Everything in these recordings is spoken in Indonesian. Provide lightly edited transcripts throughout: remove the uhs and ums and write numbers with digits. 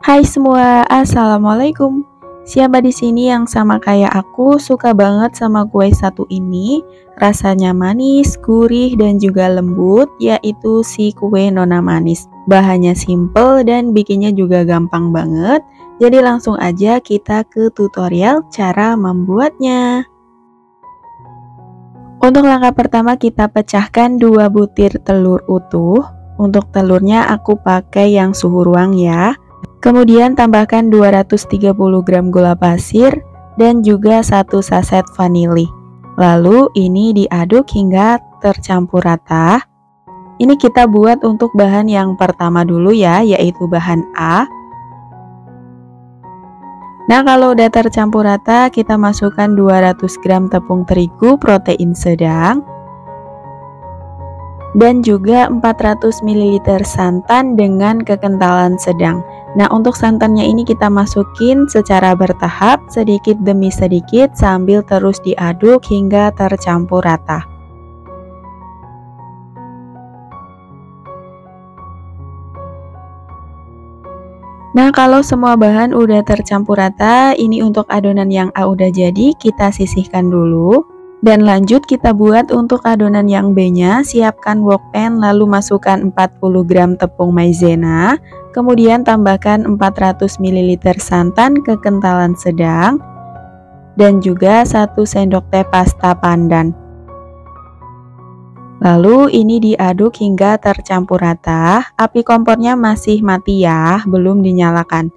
Hai semua, assalamualaikum. Siapa di sini yang sama kayak aku suka banget sama kue satu ini? Rasanya manis, gurih, dan juga lembut, yaitu si kue Nona Manis. Bahannya simple dan bikinnya juga gampang banget. Jadi langsung aja kita ke tutorial cara membuatnya. Untuk langkah pertama kita pecahkan 2 butir telur utuh. Untuk telurnya aku pakai yang suhu ruang ya. Kemudian tambahkan 230 gram gula pasir dan juga 1 saset vanili. Lalu ini diaduk hingga tercampur rata. Ini kita buat untuk bahan yang pertama dulu ya, yaitu bahan A. Nah, kalau udah tercampur rata, kita masukkan 200 gram tepung terigu protein sedang dan juga 400 ml santan dengan kekentalan sedang. Nah, untuk santannya ini kita masukin secara bertahap, sedikit demi sedikit sambil terus diaduk hingga tercampur rata. Nah, kalau semua bahan udah tercampur rata, ini untuk adonan yang A udah jadi, kita sisihkan dulu. Dan lanjut kita buat untuk adonan yang B-nya, siapkan wok pan lalu masukkan 40 gram tepung maizena, kemudian tambahkan 400 ml santan kekentalan sedang, dan juga 1 sendok teh pasta pandan. Lalu ini diaduk hingga tercampur rata, api kompornya masih mati ya, belum dinyalakan.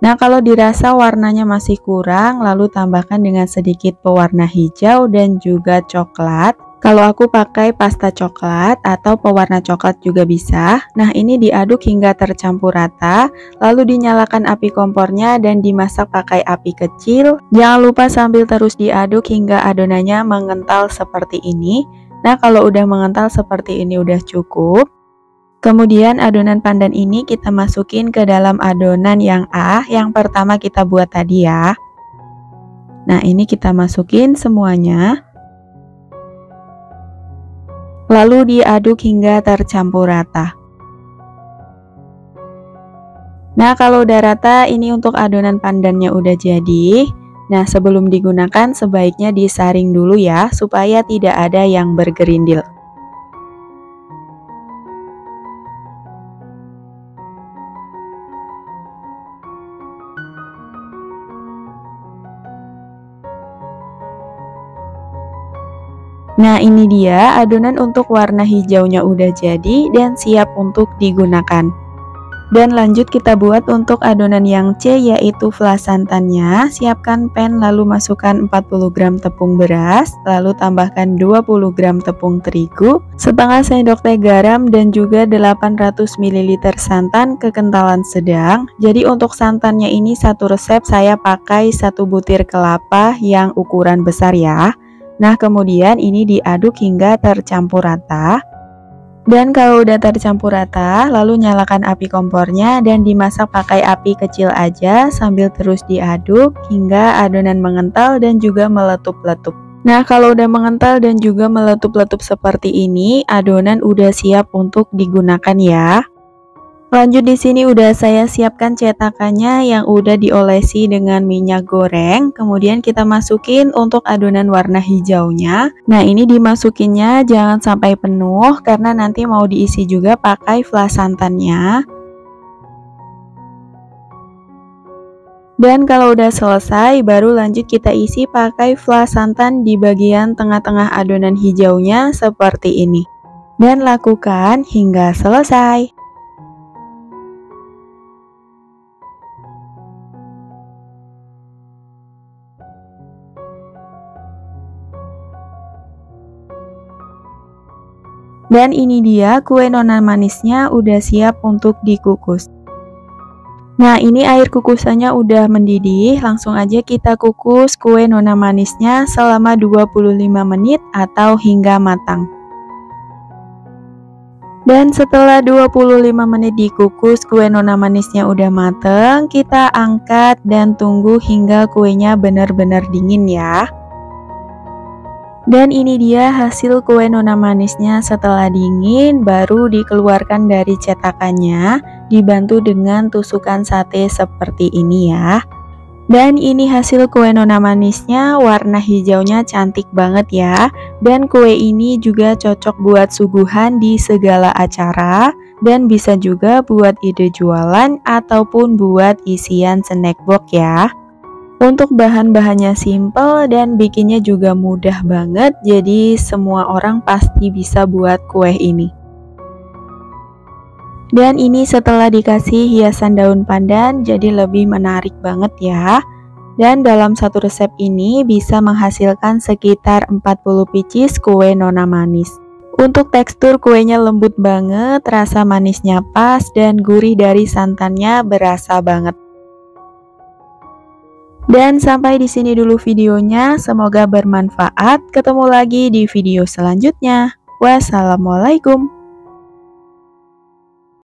Nah, kalau dirasa warnanya masih kurang, lalu tambahkan dengan sedikit pewarna hijau dan juga coklat. Kalau aku pakai pasta coklat atau pewarna coklat juga bisa. Nah, ini diaduk hingga tercampur rata, lalu dinyalakan api kompornya dan dimasak pakai api kecil. Jangan lupa sambil terus diaduk hingga adonannya mengental seperti ini. Nah, kalau udah mengental seperti ini udah cukup. Kemudian adonan pandan ini kita masukin ke dalam adonan yang A yang pertama kita buat tadi ya. Nah, ini kita masukin semuanya. Lalu diaduk hingga tercampur rata. Nah, kalau udah rata, ini untuk adonan pandannya udah jadi. Nah, sebelum digunakan sebaiknya disaring dulu ya, supaya tidak ada yang bergerindil. Nah, ini dia adonan untuk warna hijaunya udah jadi dan siap untuk digunakan. Dan lanjut kita buat untuk adonan yang C, yaitu flas santannya. Siapkan pan lalu masukkan 40 gram tepung beras, lalu tambahkan 20 gram tepung terigu, setengah sendok teh garam dan juga 800 ml santan kekentalan sedang. Jadi untuk santannya ini satu resep saya pakai 1 butir kelapa yang ukuran besar ya. Nah, kemudian ini diaduk hingga tercampur rata. Dan kalau udah tercampur rata, lalu nyalakan api kompornya dan dimasak pakai api kecil aja sambil terus diaduk hingga adonan mengental dan juga meletup-letup. Nah, kalau udah mengental dan juga meletup-letup seperti ini, adonan udah siap untuk digunakan ya. Lanjut di sini udah saya siapkan cetakannya yang udah diolesi dengan minyak goreng. Kemudian kita masukin untuk adonan warna hijaunya. Nah, ini dimasukinnya jangan sampai penuh karena nanti mau diisi juga pakai flas santannya. Dan kalau udah selesai, baru lanjut kita isi pakai flas santan di bagian tengah-tengah adonan hijaunya seperti ini. Dan lakukan hingga selesai. Dan ini dia kue Nona manisnya udah siap untuk dikukus. Nah, ini air kukusannya udah mendidih, langsung aja kita kukus kue Nona manisnya selama 25 menit atau hingga matang. Dan setelah 25 menit dikukus, kue Nona manisnya udah mateng, kita angkat dan tunggu hingga kuenya benar-benar dingin ya. Dan ini dia hasil kue Nona manisnya setelah dingin, baru dikeluarkan dari cetakannya. dibantu dengan tusukan sate seperti ini ya. Dan ini hasil kue nona manisnya, warna hijaunya cantik banget ya. Dan kue ini juga cocok buat suguhan di segala acara, dan bisa juga buat ide jualan ataupun buat isian snack box ya. Untuk bahan-bahannya simple dan bikinnya juga mudah banget, jadi semua orang pasti bisa buat kue ini. Dan ini setelah dikasih hiasan daun pandan, jadi lebih menarik banget ya. Dan dalam satu resep ini bisa menghasilkan sekitar 40 pieces kue nona manis. Untuk tekstur kuenya lembut banget, rasa manisnya pas, dan gurih dari santannya berasa banget. Dan sampai di sini dulu videonya, semoga bermanfaat. Ketemu lagi di video selanjutnya. Wassalamualaikum.